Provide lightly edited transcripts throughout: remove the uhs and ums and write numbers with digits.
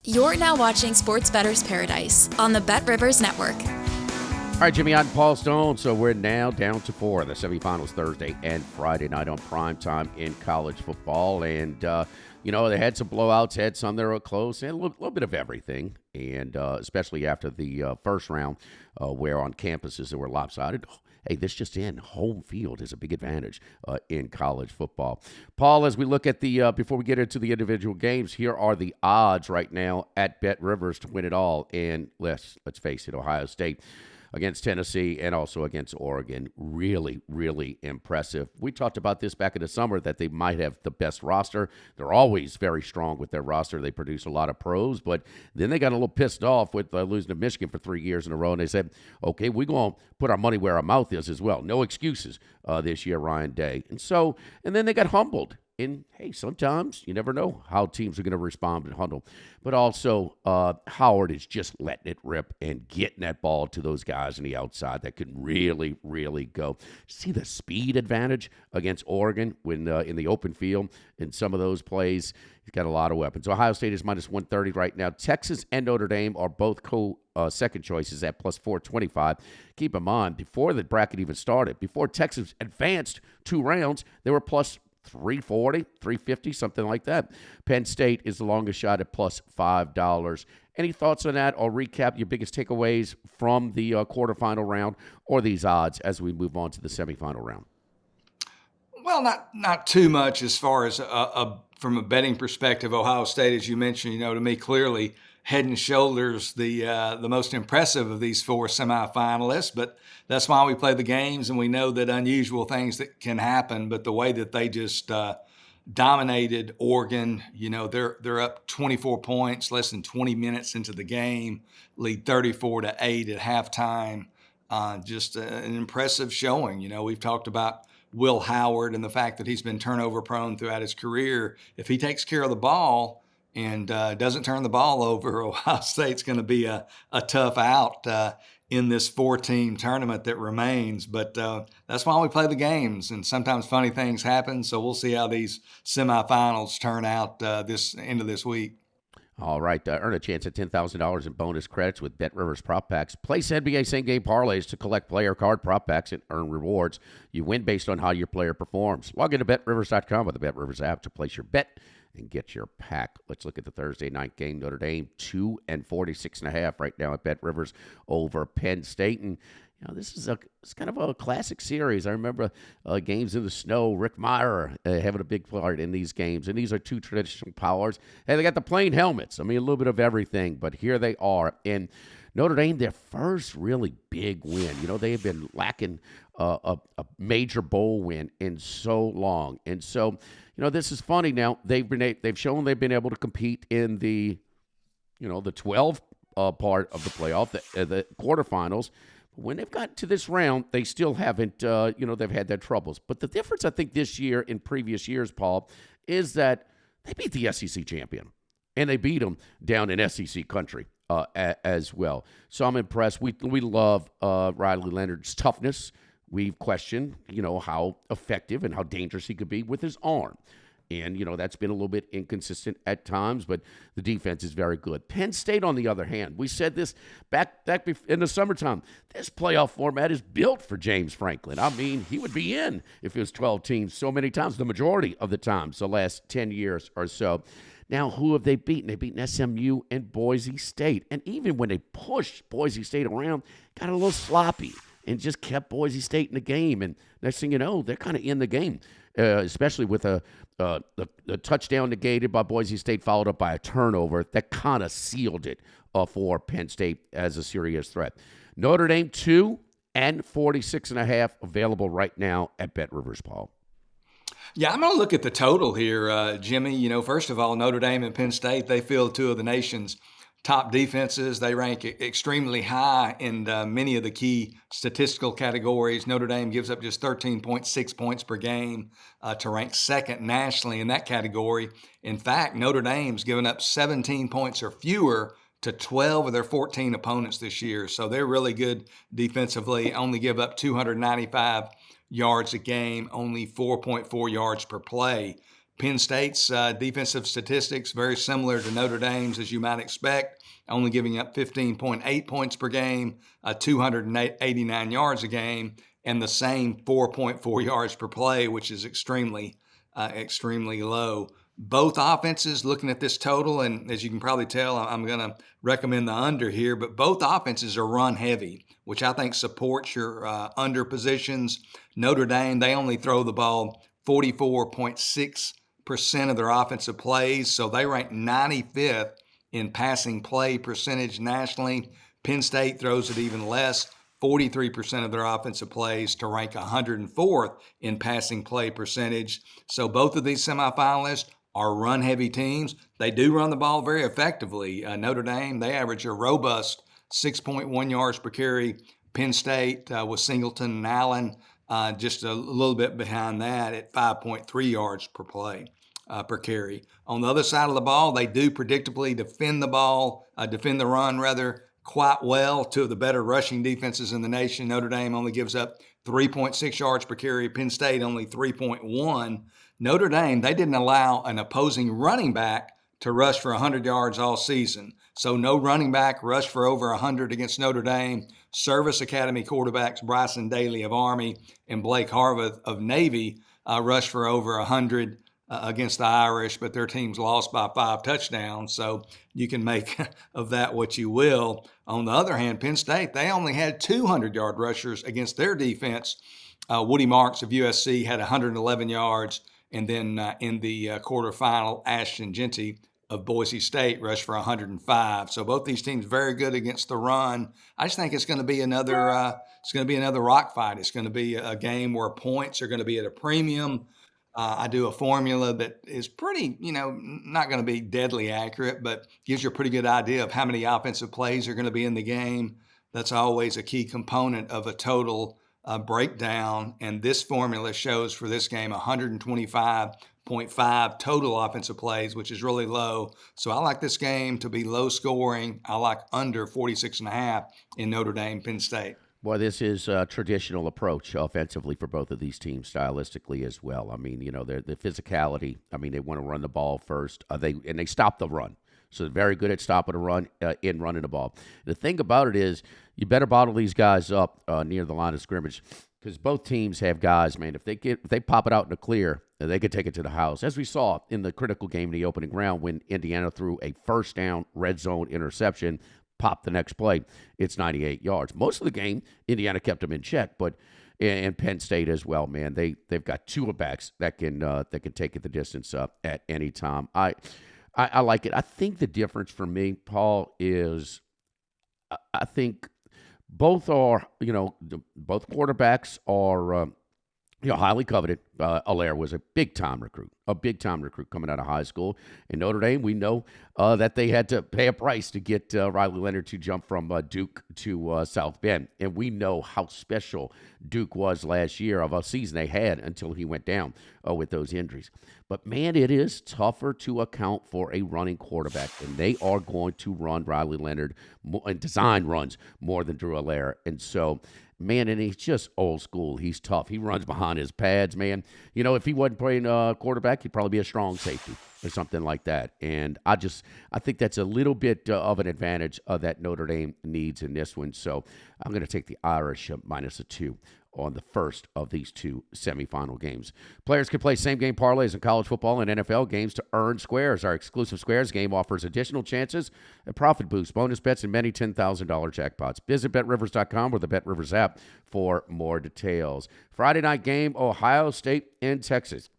You're now watching Sports Bettor's Paradise on the Bet Rivers Network. All right, Jimmy Ott and Paul Stone. So we're now down to 4. The semifinals Thursday and Friday night on primetime in college football. And, they had some blowouts, had some that were close, and a little bit of everything. And especially after the first round where on campuses that were lopsided. Hey, this just in, home field is a big advantage in college football. Paul, as we look at the, before we get into the individual games, here are the odds right now at Bet Rivers to win it all. And let's face it, Ohio State against Tennessee and also against Oregon. Really, really impressive. We talked about this back in the summer that they might have the best roster. They're always very strong with their roster. They produce a lot of pros, but then they got a little pissed off with losing to Michigan for 3 years in a row, and they said, okay, we're going to put our money where our mouth is as well. No excuses this year, Ryan Day. And then they got humbled. And, hey, sometimes you never know how teams are going to respond and huddle. But also, Howard is just letting it rip and getting that ball to those guys on the outside that could really, really go. See the speed advantage against Oregon when in the open field in some of those plays. He's got a lot of weapons. Ohio State is minus 130 right now. Texas and Notre Dame are both second choices at plus 425. Keep in mind, before the bracket even started, before Texas advanced 2 rounds, they were plus 340, 350, something like that. Penn State is the longest shot at plus $5. Any thoughts on that? I'll recap your biggest takeaways from the quarterfinal round or these odds as we move on to the semifinal round. Well, not too much as far as from a betting perspective. Ohio State, as you mentioned, to me clearly head and shoulders the most impressive of these 4 semifinalists. But that's why we play the games, and we know that unusual things that can happen. But the way that they just dominated Oregon, they're up 24 points, less than 20 minutes into the game, lead 34-8 at halftime. Just an impressive showing. We've talked about Will Howard and the fact that he's been turnover prone throughout his career. If he takes care of the ball and doesn't turn the ball over, Ohio State's going to be a tough out in this 4-team tournament that remains. But that's why we play the games, and sometimes funny things happen. So we'll see how these semifinals turn out this end of this week. All right, earn a chance at $10,000 in bonus credits with Bet Rivers Prop Packs. Place NBA same-game parlays to collect player card prop packs and earn rewards. You win based on how your player performs. Log into BetRivers.com with the Bet Rivers app to place your bet and get your pack. Let's look at the Thursday night game. Notre Dame 2 and 46.5 right now at Bet Rivers over Penn State. And this is it's kind of a classic series. I remember games in the snow. Rick Meyer having a big part in these games. And these are 2 traditional powers. And they got the plain helmets. I mean, a little bit of everything. But here they are. And Notre Dame, their first really big win. They have been lacking a major bowl win in so long. And so, this is funny now. They've shown they've been able to compete in the 12 part of the playoff, the quarterfinals. When they've got to this round, they still haven't, they've had their troubles. But the difference, I think, this year in previous years, Paul, is that they beat the SEC champion. And they beat them down in SEC country as well. So I'm impressed. We love Riley Leonard's toughness. We've questioned, how effective and how dangerous he could be with his arm. And, that's been a little bit inconsistent at times, but the defense is very good. Penn State, on the other hand, we said this back in the summertime. This playoff format is built for James Franklin. I mean, he would be in if it was 12 teams so many times, the majority of the times, the last 10 years or so. Now, who have they beaten? They've beaten SMU and Boise State. And even when they pushed Boise State around, got a little sloppy and just kept Boise State in the game. And next thing you know, they're kind of in the game, especially with the touchdown negated by Boise State, followed up by a turnover that kind of sealed it for Penn State as a serious threat. Notre Dame 2 and 46.5 available right now at Bet Rivers, Paul. Yeah, I'm going to look at the total here, Jimmy. First of all, Notre Dame and Penn State, they field 2 of the nation's top defenses. They rank extremely high in many of the key statistical categories. Notre Dame gives up just 13.6 points per game to rank second nationally in that category. In fact, Notre Dame's given up 17 points or fewer to 12 of their 14 opponents this year. So they're really good defensively, only give up 295 yards a game, only 4.4 yards per play. Penn State's defensive statistics, very similar to Notre Dame's, as you might expect, only giving up 15.8 points per game, 289 yards a game, and the same 4.4 yards per play, which is extremely low. Both offenses, looking at this total, and as you can probably tell, I'm going to recommend the under here, but both offenses are run heavy, which I think supports your under positions. Notre Dame, they only throw the ball 44.6% of their offensive plays, so they rank 95th in passing play percentage nationally. Penn State throws it even less, 43% of their offensive plays, to rank 104th in passing play percentage. So both of these semifinalists are run-heavy teams. They do run the ball very effectively. Notre Dame, they average a robust 6.1 yards per carry. Penn State with Singleton and Allen just a little bit behind that at 5.3 yards per play. Per carry. On the other side of the ball, they do predictably defend the run quite well. Two of the better rushing defenses in the nation. Notre Dame only gives up 3.6 yards per carry. Penn State only 3.1. Notre Dame, they didn't allow an opposing running back to rush for 100 yards all season. So no running back rushed for over 100 against Notre Dame. Service Academy quarterbacks Bryson Daly of Army and Blake Harveth of Navy rushed for over 100 against the Irish, but their teams lost by 5 touchdowns, so you can make of that what you will. On the other hand, Penn State, they only had 200-yard rushers against their defense. Woody Marks of USC had 111 yards, and then in the quarterfinal, Ashton Genty of Boise State rushed for 105. So both these teams very good against the run. I just think it's going to be another rock fight. It's going to be a game where points are going to be at a premium. I do a formula that is pretty, not going to be deadly accurate, but gives you a pretty good idea of how many offensive plays are going to be in the game. That's always a key component of a total breakdown. And this formula shows for this game 125.5 total offensive plays, which is really low. So I like this game to be low scoring. I like under 46.5 in Notre Dame, Penn State. Boy, this is a traditional approach offensively for both of these teams, stylistically as well. I mean, the physicality. I mean, they want to run the ball first. They stop the run. So they're very good at stopping the run in running the ball. The thing about it is you better bottle these guys up near the line of scrimmage because both teams have guys, man, if they pop it out in the clear, they could take it to the house. As we saw in the critical game in the opening round when Indiana threw a first down red zone interception, pop the next play, it's 98 yards. Most of the game, Indiana kept them in check, but and Penn State as well, man. They've got two backs that can take it the distance at any time. I like it. I think the difference for me, Paul, is I think both are both quarterbacks are highly coveted. Allaire was a big-time recruit coming out of high school. In Notre Dame, we know that they had to pay a price to get Riley Leonard to jump from Duke to South Bend. And we know how special Duke was last year of a season they had until he went down with those injuries. But, man, it is tougher to account for a running quarterback. And they are going to run Riley Leonard and design runs more than Drew Allaire. And so, man, and he's just old school. He's tough. He runs behind his pads, man. If he wasn't playing quarterback, he'd probably be a strong safety or something like that. And I think that's a little bit of an advantage that Notre Dame needs in this one. So I'm going to take the Irish minus a 2 on the first of these two semifinal games. Players can play same-game parlays in college football and NFL games to earn squares. Our exclusive squares game offers additional chances, a profit boost, bonus bets, and many $10,000 jackpots. Visit BetRivers.com or the BetRivers app for more details. Friday night game, Ohio State and Texas.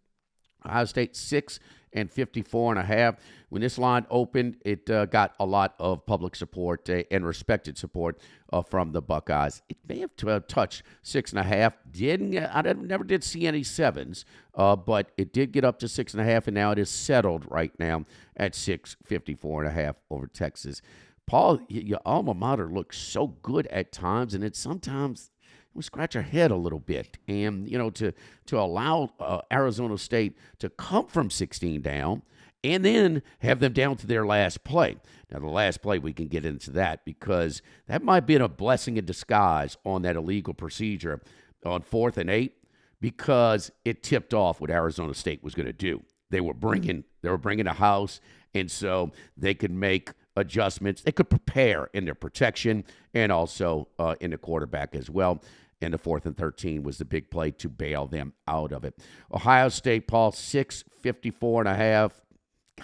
Ohio State 6-54.5. When this line opened, it got a lot of public support and respected support from the Buckeyes. It may have touched 6.5. I never did see any 7s, but it did get up to 6.5, and now it is settled right now at 6-54.5 over Texas. Paul, your alma mater looks so good at times, and it's sometimes we scratch our head a little bit. And, to allow Arizona State to come from 16 down and then have them down to their last play. Now, the last play, we can get into that because that might be a blessing in disguise on that illegal procedure on 4th and 8 because it tipped off what Arizona State was going to do. they were bringing a house, and so they could make adjustments. They could prepare in their protection and also in the quarterback as well. And the 4th and 13 was the big play to bail them out of it. Ohio State, Paul, 654.5.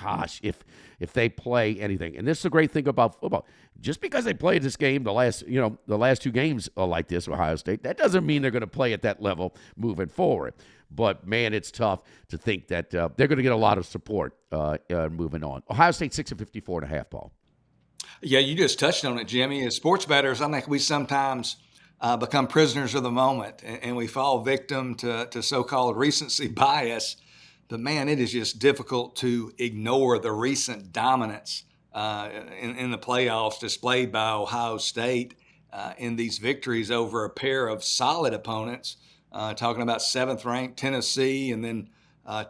Gosh, if they play anything, and this is the great thing about football, just because they played this game the last 2 games are like this, Ohio State, that doesn't mean they're going to play at that level moving forward. But man, it's tough to think that they're going to get a lot of support moving on. Ohio State 654.5, Paul. Yeah, you just touched on it, Jimmy. As sports bettors, I think we sometimes become prisoners of the moment, and we fall victim to so-called recency bias. But man, it is just difficult to ignore the recent dominance in the playoffs displayed by Ohio State in these victories over a pair of solid opponents. Talking about 7th-ranked Tennessee and then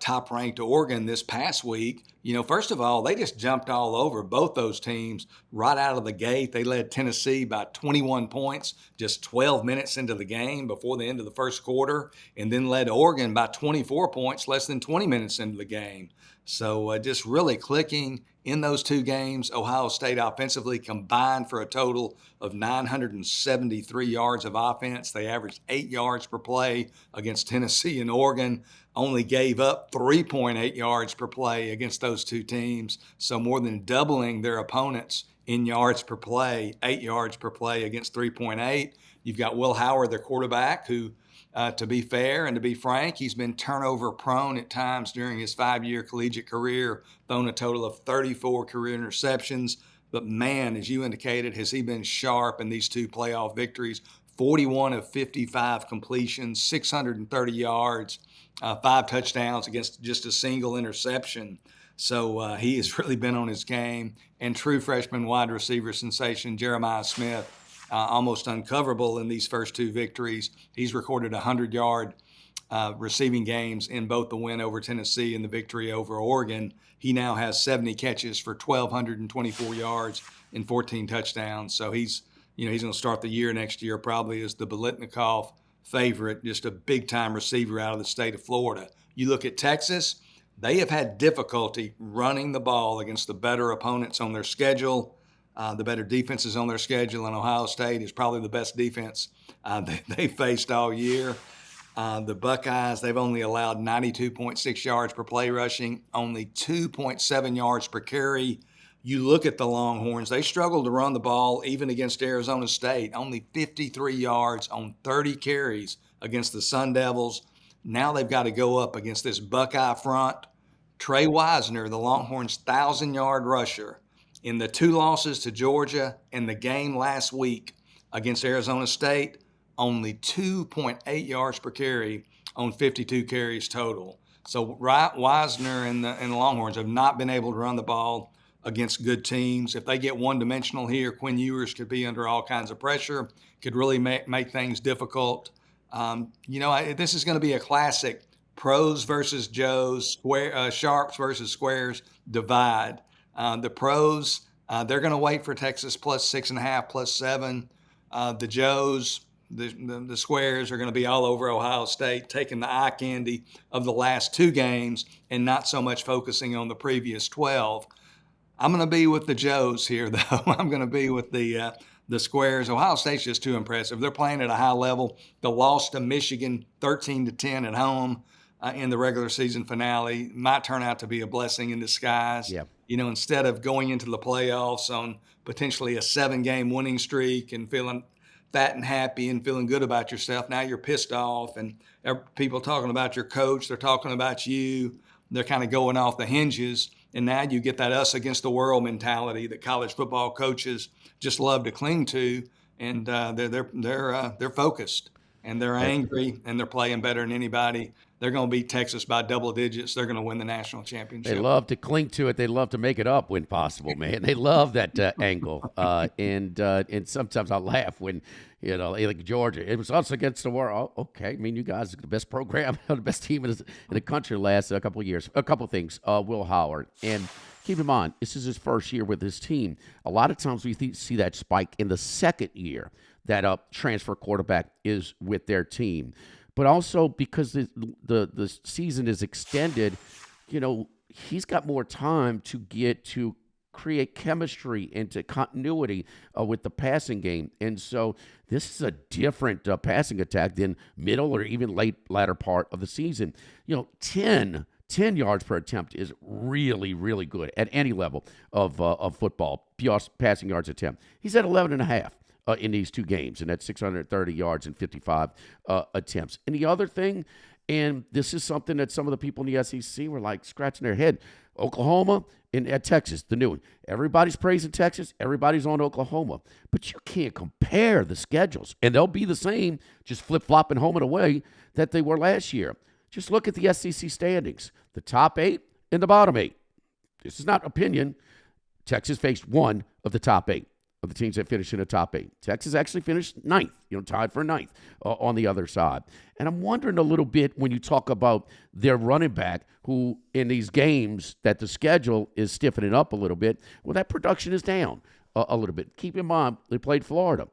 top-ranked Oregon this past week. First of all, they just jumped all over both those teams right out of the gate. They led Tennessee by 21 points just 12 minutes into the game before the end of the first quarter, and then led Oregon by 24 points less than 20 minutes into the game. So just really clicking in those 2 games. Ohio State offensively combined for a total of 973 yards of offense. They averaged 8 yards per play against Tennessee and Oregon. Only gave up 3.8 yards per play against those 2 teams. So more than doubling their opponents in yards per play, 8 yards per play against 3.8. You've got Will Howard, their quarterback, who, to be fair and to be frank, he's been turnover prone at times during his 5-year collegiate career, thrown a total of 34 career interceptions. But man, as you indicated, has he been sharp in these 2 playoff victories? 41 of 55 completions, 630 yards, 5 touchdowns against just a single interception. So he has really been on his game. And true freshman wide receiver sensation Jeremiah Smith, almost uncoverable in these first 2 victories. He's recorded 100-yard receiving games in both the win over Tennessee and the victory over Oregon. He now has 70 catches for 1,224 yards and 14 touchdowns. So he's going to start the year next year probably as the Biletnikoff favorite, just a big-time receiver out of the state of Florida. You look at Texas, they have had difficulty running the ball against the better opponents on their schedule, the better defenses on their schedule, and Ohio State is probably the best defense they faced all year. The Buckeyes, they've only allowed 92.6 yards per play rushing, only 2.7 yards per carry. You look at the Longhorns, they struggled to run the ball even against Arizona State, only 53 yards on 30 carries against the Sun Devils. Now they've got to go up against this Buckeye front. Trey Wisner, the Longhorns' 1,000-yard rusher, in the 2 losses to Georgia and the game last week against Arizona State, only 2.8 yards per carry on 52 carries total. So Wisner and the Longhorns have not been able to run the ball against good teams. If they get one-dimensional here, Quinn Ewers could be under all kinds of pressure, could really make things difficult. This is going to be a classic pros versus Joes, sharps versus squares divide. The pros, they're going to wait for Texas plus 6.5, plus 7. The Joes, the squares are going to be all over Ohio State, taking the eye candy of the last 2 games and not so much focusing on the previous 12. I'm going to be with the Joes here, though. I'm going to be with the squares. Ohio State's just too impressive. They're playing at a high level. The loss to Michigan, 13-10 at home in the regular season finale, might turn out to be a blessing in disguise. Yeah. Instead of going into the playoffs on potentially a 7-game winning streak and feeling fat and happy and feeling good about yourself, now you're pissed off and people talking about your coach, they're talking about you, they're kind of going off the hinges. And now you get that us against the world mentality that college football coaches just love to cling to, and they're focused and they're angry and they're playing better than anybody. They're going to beat Texas by double digits. They're going to win the national championship. They love to cling to it. They love to make it up when possible, man. They love that angle. And sometimes I laugh when, like Georgia, it was us against the world. Oh, okay. I mean, you guys are the best program, the best team in the country the last couple of years. A couple of things. Will Howard. And keep in mind, this is his first year with his team. A lot of times we see that spike in the second year that a transfer quarterback is with their team. But also because the season is extended, he's got more time to get to create chemistry into continuity with the passing game. And so this is a different passing attack than middle or even latter part of the season. 10 yards per attempt is really, really good at any level of football, passing yards attempt. He's at 11.5 in these two games, and that's 630 yards and 55 attempts. And the other thing, and this is something that some of the people in the SEC were like scratching their head, Oklahoma and at Texas, the new one. Everybody's praising Texas. Everybody's on Oklahoma. But you can't compare the schedules. And they'll be the same, just flip-flopping home and away that they were last year. Just look at the SEC standings. The top 8 and the bottom 8. This is not opinion. Texas faced one of the top 8 of the teams that finished in the top 8. Texas actually finished 9th, tied for 9th on the other side. And I'm wondering a little bit when you talk about their running back who in these games that the schedule is stiffening up a little bit, well, that production is down a little bit. Keep in mind, they played Florida.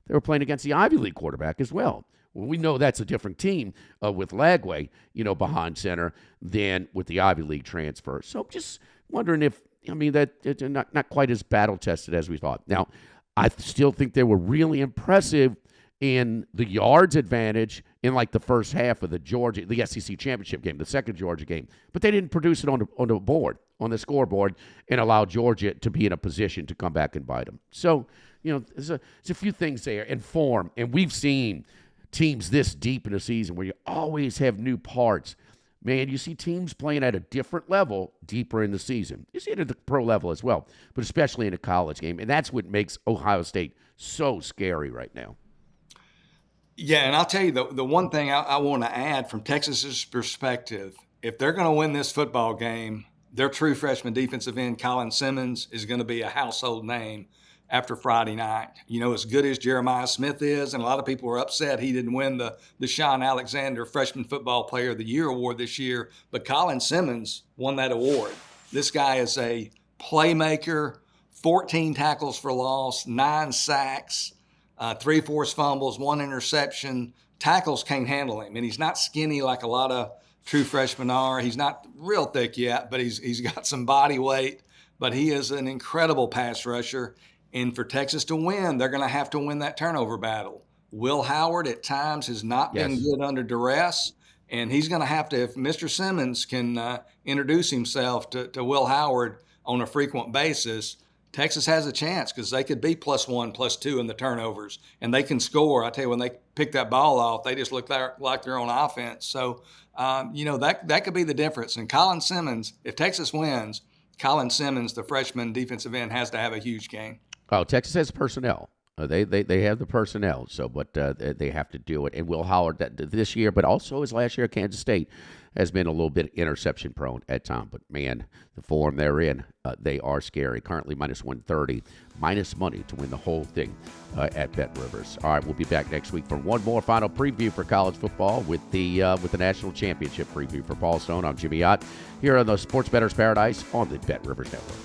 They were playing against the Ivy League quarterback as well. Well, we know that's a different team with Lagway, behind center than with the Ivy League transfer. So I'm just wondering if, that it's not quite as battle-tested as we thought. Now, I still think they were really impressive in the yards advantage in like the first half of the SEC championship game, the second Georgia game. But they didn't produce it on the board, on the scoreboard, and allow Georgia to be in a position to come back and bite them. So, there's a few things there. And form, and we've seen teams this deep in the season where you always have new parts. Man, you see teams playing at a different level deeper in the season. You see it at the pro level as well, but especially in a college game. And that's what makes Ohio State so scary right now. Yeah, and I'll tell you, the one thing I want to add from Texas's perspective, if they're going to win this football game, their true freshman defensive end, Colin Simmons, is going to be a household name after Friday night. As good as Jeremiah Smith is, and a lot of people were upset he didn't win the Deshaun Alexander Freshman Football Player of the Year award this year, but Colin Simmons won that award. This guy is a playmaker, 14 tackles for loss, 9 sacks, 3 forced fumbles, 1 interception. Tackles can't handle him, and he's not skinny like a lot of true freshmen are. He's not real thick yet, but he's got some body weight, but he is an incredible pass rusher. And for Texas to win, they're going to have to win that turnover battle. Will Howard at times has not been good under duress, and he's going to have to, if Mr. Simmons can introduce himself to Will Howard on a frequent basis, Texas has a chance because they could be +1, +2 in the turnovers, and they can score. I tell you, when they pick that ball off, they just look like they're on offense. So, that could be the difference. And Colin Simmons, if Texas wins, Colin Simmons, the freshman defensive end, has to have a huge game. Oh, Texas has personnel. They have the personnel, but they have to do it. And Will Howard this year, but also his last year at Kansas State, has been a little bit interception prone at times. But man, the form they're in, they are scary. Currently -130, minus money to win the whole thing at Bet Rivers. All right, we'll be back next week for one more final preview for college football with the national championship preview. For Paul Stone, I'm Jimmy Ott here on the Sports Bettor's Paradise on the Bet Rivers Network.